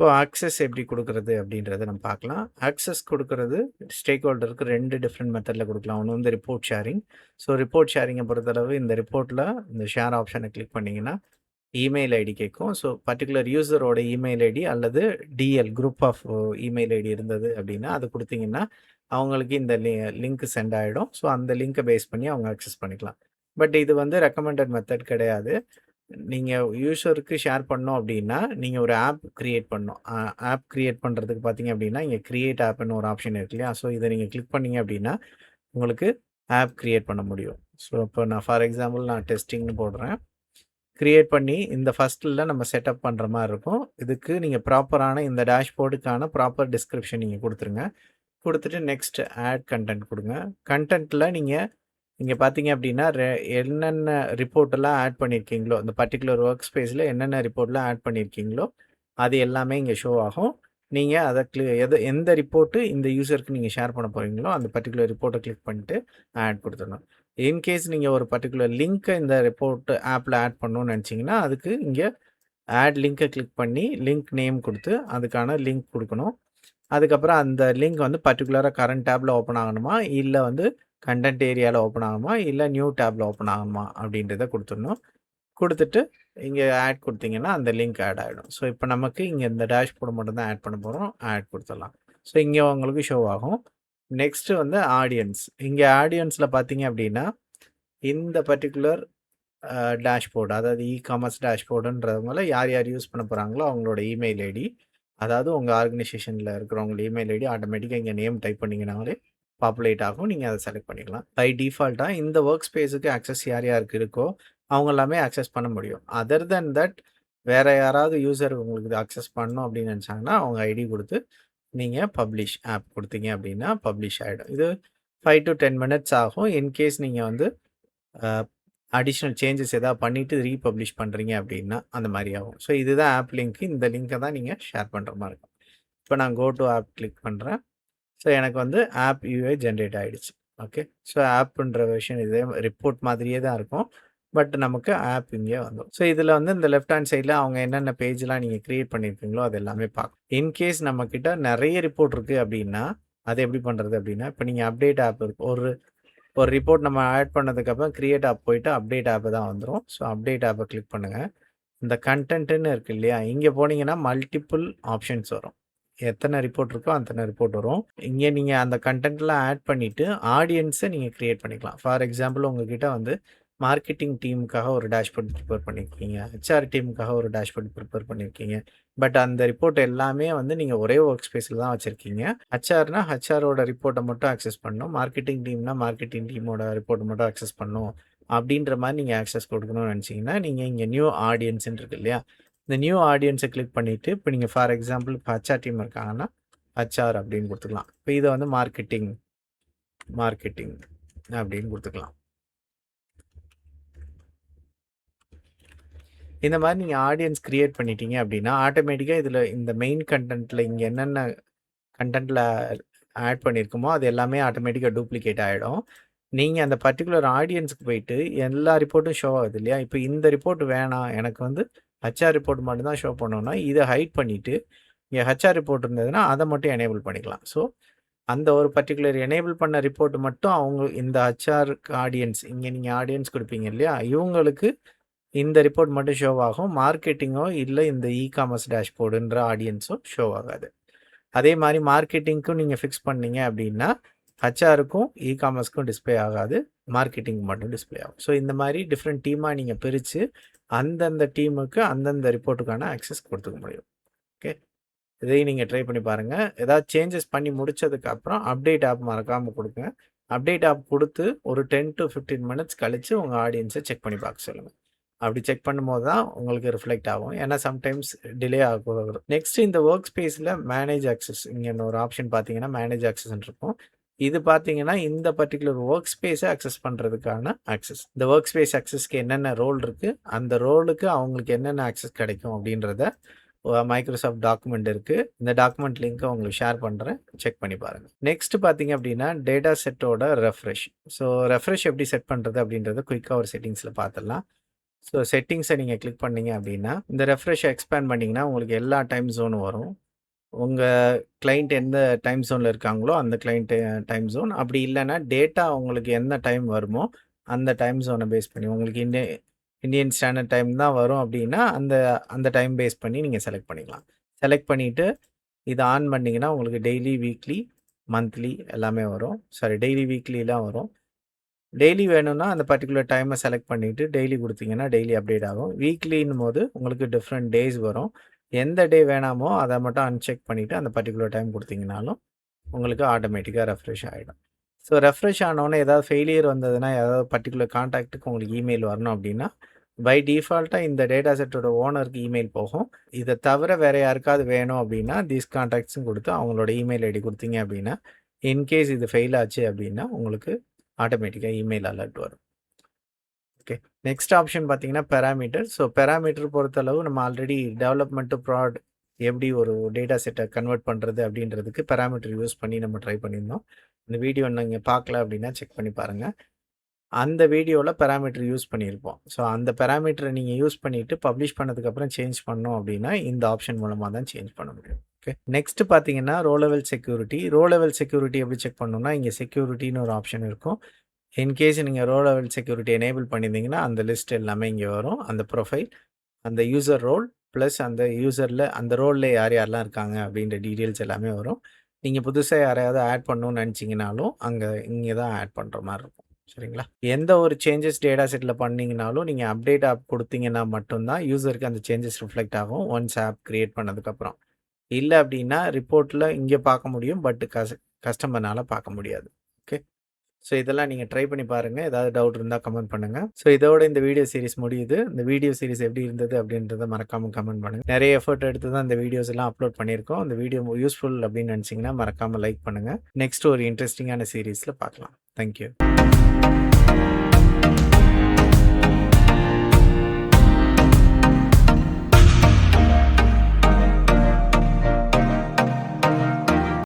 இப்போ ஆக்சஸ் எப்படி குடுக்குறது அப்படின்றத நம்ம பார்க்கலாம். ஆக்சஸ் குடுக்குறது ஸ்டேக் ஹோல்டருக்கு 2 டிஃபரெண்ட் மெத்தட்ல குடுக்கலாம். ஒண்ணு வந்து ரிப்போர்ட் ஷேரிங். ஸோ ரிப்போர்ட் ஷேரிங்க பொறுத்தளவு இந்த ரிப்போர்ட்ல இந்த ஷேர் ஆப்ஷன கிளிக் பண்ணீங்கன்னா, இமெயில் ஐடி கேட்கும். ஸோ பர்ட்டிகுலர் யூசரோட இமெயில் ஐடி அல்லது DL group of email ID இருந்தது அப்படின்னா, அது குடுத்தீங்கன்னா, அவங்களுக்கு இந்த லிங்க் சென்ட் ஆயிடும். ஸோ அந்த லிங்க்க பேஸ் பண்ணி அவங்க ஆக்சஸ் பண்ணிக்கலாம். பட் இது வந்து ரெக்கமெண்டட் மெத்தட் கிடையாது. நீங்க யூசருக்கு ஷேர் பண்ணோம் அப்படின்னா, நீங்க ஒரு ஆப் கிரியேட் பண்ணணும். ஆப் கிரியேட் பண்றதுக்கு பார்த்தீங்க அப்படின்னா, இங்க கிரியேட் ஆப்ன்னு ஒரு ஆப்ஷன் இருக்கு இல்லையா? ஸோ இத நீங்க கிளிக் பண்ணீங்க அப்படின்னா, உங்களுக்கு ஆப் கிரியேட் பண்ண முடியும். ஸோ இப்போ நான் ஃபார் எக்ஸாம்பிள் நான் டெஸ்டிங்ன்னு போடுறேன். கிரியேட் பண்ணி இந்த ஃபர்ஸ்ட்ல நம்ம செட்டப் பண்ற மாரி இருக்கும். இதுக்கு நீங்க ப்ராப்பரான இந்த டேஷ்போர்டுக்கான ப்ராப்பர் டிஸ்கிரிப்ஷன் நீங்க குடுத்துருங்க. குடுத்துட்டு நெக்ஸ்ட் ஆட் கன்டென்ட் குடுங்க. கன்டென்ட்ல நீங்க இங்க பார்த்தீங்க அப்படின்னா, என்னென்ன ரிப்போர்ட் எல்லாம் ஆட் பண்ணியிருக்கீங்களோ, இந்த பர்ட்டிகுலர் வொர்க் ஸ்பேஸ்ல என்னென்ன ரிப்போர்ட்லாம் ஆட் பண்ணியிருக்கீங்களோ, அது எல்லாமே இங்க ஷோ ஆகும். நீங்க அத எந்த ரிப்போர்ட் இந்த யூசருக்கு நீங்க ஷேர் பண்ண போறீங்களோ, அந்த பர்ட்டிகுலர் ரிப்போர்ட்ட கிளிக் பண்ணிட்டு ஆட் குடுத்துடணும். இன்கேஸ் நீங்க ஒரு பர்ட்டிகுலர் லிங்க்க இந்த ரிப்போர்ட் ஆப்ல ஆட் பண்ணணும்னு நெனச்சீங்கன்னா, அதுக்கு இங்க ஆட் லிங்க்க கிளிக் பண்ணி, லிங்க் நேம் குடுத்து, அதுக்கான லிங்க் குடுக்கணும். அதுக்கப்புறம் அந்த லிங்க் வந்து பர்ட்டிகுலரா கரண்ட் டேப்ல ஓப்பன் ஆகணுமா? இல்ல வந்து கன்டென்ட் ஏரியால ஓப்பன் ஆகுமா? இல்ல நியூ டேப்ல ஓப்பன் ஆகணுமா? அப்படின்றத குடுத்துடணும். குடுத்துட்டு இங்க ஆட் குடுத்தீங்கன்னா, அந்த லிங்க் ஆட் ஆயிடும். ஸோ இப்போ நமக்கு இங்க இந்த டேஷ்போர்ட் மட்டும் தான் ஆட் பண்ண போறோம். ஆட் குடுத்துடலாம். ஸோ இங்க உங்களுக்கு ஷோ ஆகும். நெக்ஸ்ட் வந்து ஆடியன்ஸ். இங்க ஆடியன்ஸ்ல பார்த்தீங்க அப்படின்னா, இந்த பர்ட்டிகுலர் டேஷ்போர்ட் அதாவது இ-காமர்ஸ் டேஷ்போர்டுன்றவங்கள யார் யார் யூஸ் பண்ண போறாங்களோ அவங்களோட இமெயில் ஐடி, அதாவது உங்க ஆர்கனைசேஷன்ல இருக்கிறவங்களோட இமெயில் ஐடி ஆட்டோமேட்டிக்கா இங்க நேம் டைப் பண்ணீங்கனாலே பாப்புலேட் ஆகும். நீங்க அத செலக்ட் பண்ணிக்கலாம். பை டிஃபால்ட்டா இந்த வொர்க் ஸ்பேஸ்க்கு ஆக்சஸ் யார் யாருக்கு இருக்கோ, அவங்க எல்லாமே ஆக்சஸ் பண்ண முடியும். அதர் தென் தட் வேற யாராவது யூசர் உங்களுக்கு இத ஆக்சஸ் பண்ணணும் அப்படின்னு நெனச்சாங்கன்னா, அவங்க ஐடி குடுத்து நீங்க பப்ளிஷ் ஆப் குடுத்தீங்க அப்படின்னா, பப்ளிஷ் ஆயிடும். இது 5 டூ 10 மினிட்ஸ் ஆகும். இன்கேஸ் நீங்க வந்து அ அடிஷனல் சேஞ்சஸ் ஏதாவது பண்ணிட்டு ரீபப்ளிஷ் பண்றீங்க அப்படின்னா, அந்த மாரி ஆகும். ஸோ இதுதான் ஆப் லிங்க். இந்த லிங்க்க தான் நீங்க ஷேர் பண்ற மாரி இருக்கும். இப்போ நான் கோ டூ ஆப் கிளிக் பண்றேன். ஸோ எனக்கு வந்து ஆப் யூஐ ஜெனரேட் ஆயிடுச்சு. ஓகே. ஸோ ஆப்ன்ற வெர்ஷன் இதே ரிப்போர்ட் மாதிரியே தான் இருக்கும். பட் நமக்கு ஆப் இங்கே வந்துரும். ஸோ இதில வந்து இந்த லெஃப்ட் ஹேண்ட் சைட்ல அவங்க என்னென்ன பேஜ்லாம் நீங்க கிரியேட் பண்ணியிருக்கீங்களோ, அது எல்லாமே பார்க்கும். இன்கேஸ் நம்மகிட்ட நெறைய ரிப்போர்ட் இருக்கு அப்படின்னா, அத எப்படி பண்றது அப்படின்னா, இப்போ நீங்க அப்டேட் ஆப் இருக்கு. ஒரு ஒரு ரிப்போர்ட் நம்ம ஆட் பண்ணதுக்கப்புறம் கிரியேட் ஆப் போயிட்டு அப்டேட் ஆப் தான் வந்துரும். ஸோ அப்டேட் ஆப்ப கிளிக் பண்ணுங்க. இந்த கன்டென்ட்ன்னு இருக்கு இல்லையா? இங்க போனீங்கன்னா மல்டிபிள் ஆப்ஷன்ஸ் வரும். எத்தன ரிப்போர்ட் இருக்கோ அத்தன ரிப்போர்ட் வரும். இங்க நீங்க அந்த கன்டென்ட்லாம் ஆட் பண்ணிட்டு ஆடியன்ஸ நீங்க கிரியேட் பண்ணிக்கலாம். ஃபார் எக்ஸாம்பிள் உங்ககிட்ட வந்து மார்க்கெட்டிங் டீமுக்காக ஒரு டேஷ்போர்ட் ப்ரிப்பேர் பண்ணியிருக்கீங்க. ஹெச்ஆர் டீமுக்காக ஒரு டேஷ்போர்ட் ப்ரிப்பேர் பண்ணியிருக்கீங்க. பட் அந்த ரிப்போர்ட் எல்லாமே வந்து நீங்க ஒரே வொர்க் ஸ்பேஸ்ல தான் வச்சிருக்கீங்க. ஹெச்ஆர்னா ஹெச்ஆரோட ரிப்போர்ட்ட மட்டும் ஆக்சஸ் பண்ணணும். மார்க்கெட்டிங் டீம்னா மார்க்கெட்டிங் டீமோட ரிப்போர்ட் மட்டும் ஆக்சஸ் பண்ணணும். அப்படின்ற மாரி நீங்க ஆக்சஸ் கொடுக்கணும்னு நெனச்சீங்கன்னா, நீங்க இங்க நியூ ஆடியன்ஸ்ன்னு இருக்கு இல்லையா? இந்த நியூ ஆடியன்ஸ கிளிக் பண்ணிட்டு, இப்ப நீங்க ஃபார் எக்ஸாம்பிள் இப்ப ஹெச்ஆர் டீம் இருக்காங்கன்னா, ஹெச்ஆர் அப்படின்னு குடுத்துக்கலாம். இப்ப இத வந்து மார்க்கெட்டிங் மார்க்கெட்டிங் அப்படின்னு குடுத்துக்கலாம். இந்த மாரி நீங்க ஆடியன்ஸ் கிரியேட் பண்ணிட்டீங்க அப்படின்னா, ஆட்டோமேட்டிக்கா இதுல இந்த மெயின் கன்டென்ட்ல இங்க என்னென்ன கன்டென்ட்ல ஆட் பண்ணியிருக்கோமோ, அது எல்லாமே ஆட்டோமேட்டிக்கா டூப்ளிகேட் ஆயிடும். நீங்க அந்த பர்ட்டிகுலர் ஆடியன்ஸ்க்கு போயிட்டு எல்லா ரிப்போர்ட்டும் ஷோ ஆகுது இல்லையா? இப்ப இந்த ரிப்போர்ட் வேணாம். எனக்கு வந்து ஹெச்ஆர் ரிப்போர்ட் மட்டும் தான் ஷோ பண்ணணும்னா, இத ஹைட் பண்ணிட்டு, இங்க ஹெச்ஆர் ரிப்போர்ட் இருந்ததுன்னா, அத மட்டும் எனேபிள் பண்ணிக்கலாம். ஸோ, அந்த ஒரு பர்ட்டிகுலர் எனேபிள் பண்ண ரிப்போர்ட் மட்டும் அவங்க இந்த ஹெச்ஆர் ஆடியன்ஸ் இங்க நீங்க ஆடியன்ஸ் குடுப்பீங்க இல்லையா? இவங்களுக்கு இந்த ரிப்போர்ட் மட்டும் ஷோ ஆகும். மார்க்கெட்டிங்கோ இல்ல இந்த இ-காமர்ஸ் டேஷ்போர்டுன்ற ஆடியன்ஸோ ஷோ ஆகாது. அதே மாரி மார்க்கெட்டிங்க்கும் நீங்க ஃபிக்ஸ் பண்ணீங்க அப்படின்னா, ஹெச்ஆருக்கும் இ-காமர்ஸ்க்கும் டிஸ்ப்ளே ஆகாது. மார்க்கெட்டிங் மட்டும் டிஸ்ப்ளே ஆகும். ஸோ இந்த மாரி டிஃபரெண்ட் டீமா நீங்க பிரிச்சு, அந்தந்த டீமுக்கு அந்தந்த ரிப்போர்ட்டுக்கான ஆக்சஸ் குடுத்துக்க முடியும். ஓகே. இதையும் நீங்க ட்ரை பண்ணி பாருங்க. ஏதாவது சேஞ்சஸ் பண்ணி முடிச்சதுக்கு அப்புறம் அப்டேட் ஆப் மறக்காம குடுங்க. அப்டேட் ஆப் குடுத்து ஒரு 10 டூ 15 மினிட்ஸ் கழிச்சு உங்க ஆடியன்ஸ செக் பண்ணி பார்க்க சொல்லுங்க. அப்படி செக் பண்ணும்போது தான் உங்களுக்கு ரிஃப்ளெக்ட் ஆகும். ஏன்னா சம்டைம்ஸ் டிலே ஆகக்கூட வரும். நெக்ஸ்ட் இந்த வொர்க் ஸ்பேஸ்ல மேனேஜ் ஆக்சஸ் இங்க இன்னொரு ஆப்ஷன் பார்த்தீங்கன்னா, மேனேஜ் ஆக்சஸ்ன்னு இருக்கும். இது பார்த்தீங்கன்னா, இந்த பர்ட்டிகுலர் வொர்க் ஸ்பேஸ ஆக்சஸ் பண்றதுக்கான ஆக்சஸ். இந்த வொர்க் ஸ்பேஸ் ஆக்சஸ்க்கு என்னென்ன ரோல் இருக்கு, அந்த ரோலுக்கு அவங்களுக்கு என்னென்ன ஆக்சஸ் கிடைக்கும் அப்படின்றத மைக்ரோசாஃப்ட் டாக்குமெண்ட் இருக்கு. இந்த டாக்குமெண்ட் லிங்க்க உங்களுக்கு ஷேர் பண்றேன். செக் பண்ணி பாருங்க. நெக்ஸ்ட் பார்த்தீங்க அப்படின்னா, டேட்டா செட்டோட ரெஃப்ரெஷ். ஸோ ரெஃப்ரெஷ் எப்படி செட் பண்றது அப்படின்றத குயிக்கா ஒரு செட்டிங்ஸ்ல பார்த்துடலாம். ஸோ செட்டிங்ஸை நீங்கள் கிளிக் பண்ணீங்க அப்படின்னா, இந்த ரெஃப்ரெஷ் எக்ஸ்பேண்ட் பண்ணிங்கன்னா உங்களுக்கு எல்லா டைம் ஜோனும் வரும். உங்கள் கிளைண்ட் எந்த டைம் ஜோனில் இருக்காங்களோ அந்த கிளைண்ட் டைம் ஜோன், அப்படி இல்லைன்னா டேட்டா உங்களுக்கு எந்த டைம் வருமோ அந்த டைம் ஜோனை பேஸ் பண்ணி உங்களுக்கு இந்தியன் ஸ்டாண்டர்ட் டைம் தான் வரும் அப்படின்னா அந்த அந்த டைம் பேஸ் பண்ணி நீங்கள் செலக்ட் பண்ணிக்கலாம். செலக்ட் பண்ணிவிட்டு இதை ஆன் பண்ணிங்கன்னா உங்களுக்கு டெய்லி, வீக்லி, மந்த்லி எல்லாமே வரும். டெய்லி, வீக்லிலாம் வரும். டெய்லி வேணும்னா அந்த பர்டிகுலர் டைமை செலக்ட் பண்ணிவிட்டு டெய்லி கொடுத்தீங்கன்னா டெய்லி அப்டேட் ஆகும். வீக்லின்னும் போது உங்களுக்கு டிஃப்ரெண்ட் டேஸ் வரும். எந்த டே வேணாமோ அதை மட்டும் அன்செக் பண்ணிவிட்டு அந்த பர்டிகுலர் டைம் கொடுத்தீங்கனாலும் உங்களுக்கு ஆட்டோமேட்டிக்காக ரெஃப்ரெஷ் ஆகிடும். ஸோ ரெஃப்ரெஷ் ஆனோடனே ஏதாவது ஃபெயிலியர் வந்ததுன்னா, ஏதாவது பர்டிகுலர் கான்டாக்ட்டுக்கு உங்களுக்கு இமெயில் வரணும் அப்படின்னா, பை டிஃபால்ட்டாக இந்த டேட்டா செட்டோட ஓனருக்கு இமெயில் போகும். இதை தவிர வேறு யாருக்காவது வேணும் அப்படின்னா தீஸ் கான்டாக்ட்ஸும் கொடுத்து அவங்களோட இமெயில் ஐடி கொடுத்தீங்க அப்படின்னா, இன்கேஸ் இது ஃபெயில் ஆச்சு அப்படின்னா உங்களுக்கு ஆட்டோமேட்டிக்காக இமெயில் அலர்ட் வரும். ஓகே, நெக்ஸ்ட் ஆப்ஷன் பார்த்தீங்கன்னா பெராமீட்டர். ஸோ பெராமீட்டர் பொறுத்தளவு நம்ம ஆல்ரெடி டெவலப்மெண்ட் டு ப்ராட் எப்படி ஒரு டேட்டா செட்டை கன்வெர்ட் பண்ணுறது அப்படின்றதுக்கு பெராமீட்டர் யூஸ் பண்ணி நம்ம ட்ரை பண்ணியிருந்தோம். இந்த வீடியோ நீங்கள் பார்க்கல அப்படின்னா செக் பண்ணி பாருங்கள். அந்த வீடியோவில் பெராமீட்டர் யூஸ் பண்ணியிருப்போம். ஸோ அந்த பெராமீட்டரை நீங்கள் யூஸ் பண்ணிவிட்டு பப்ளிஷ் பண்ணதுக்கப்புறம் சேஞ்ச் பண்ணோம் அப்படின்னா இந்த ஆப்ஷன் மூலமாக தான் சேஞ்ச் பண்ண முடியும். ஓகே, நெக்ஸ்ட் பார்த்தீங்கன்னா row level security. Row level security எப்படி செக் பண்ணணும்னா இங்கே செக்யூரிட்டின்னு ஒரு ஆப்ஷன் இருக்கும். இன்கேஸ் நீங்கள் ரோ லெவல் செக்யூரிட்டி எனேபிள் பண்ணியிருந்தீங்கன்னா அந்த லிஸ்ட் எல்லாமே இங்கே வரும். அந்த ப்ரொஃபைல், அந்த யூசர் ரோல் ப்ளஸ் அந்த யூசரில் அந்த ரோலில் யார் யாரெல்லாம் இருக்காங்க அப்படின்ற டீட்டெயில்ஸ் எல்லாமே வரும். நீங்கள் புதுசாக யாரையாவது ஆட் பண்ணணும்னு நினச்சிங்கனாலும் இங்கே தான் ஆட் பண்ணுற மாதிரி இருக்கும். சரிங்களா? எந்த ஒரு சேஞ்சஸ் டேட்டா செட்டில் பண்ணிங்கனாலும் நீங்கள் அப்டேட் ஆப் கொடுத்தீங்கன்னா மட்டும்தான் யூசருக்கு அந்த சேஞ்சஸ் ரிஃப்ளெக்ட் ஆகும் ஒன்ஸ் ஆப் க்ரியேட் பண்ணதுக்கப்புறம். இல்லை அப்படின்னா ரிப்போர்ட்டில் இங்கே பார்க்க முடியும், பட் கஸ்டமர்னால் பார்க்க முடியாது. ஓகே, ஸோ இதெல்லாம் நீங்கள் ட்ரை பண்ணி பாருங்கள். ஏதாவது டவுட் இருந்தால் கமெண்ட் பண்ணுங்கள். ஸோ இதோட இந்த வீடியோ சீரிஸ் முடியுது. இந்த வீடியோ சீரிஸ் எப்படி இருந்தது அப்படின்றத மறக்காமல் கமெண்ட் பண்ணுங்கள். நிறைய எஃபர்ட் எடுத்து தான் இந்த வீடியோஸ் எல்லாம் அப்லோட் பண்ணியிருக்கோம். இந்த வீடியோ யூஸ்ஃபுல் அப்படின்னு நினச்சிங்கன்னா மறக்காமல் லைக் பண்ணுங்கள். நெக்ஸ்ட் ஒரு இன்ட்ரெஸ்டிங்கான சீரீஸில் பார்க்கலாம். தேங்க்யூ.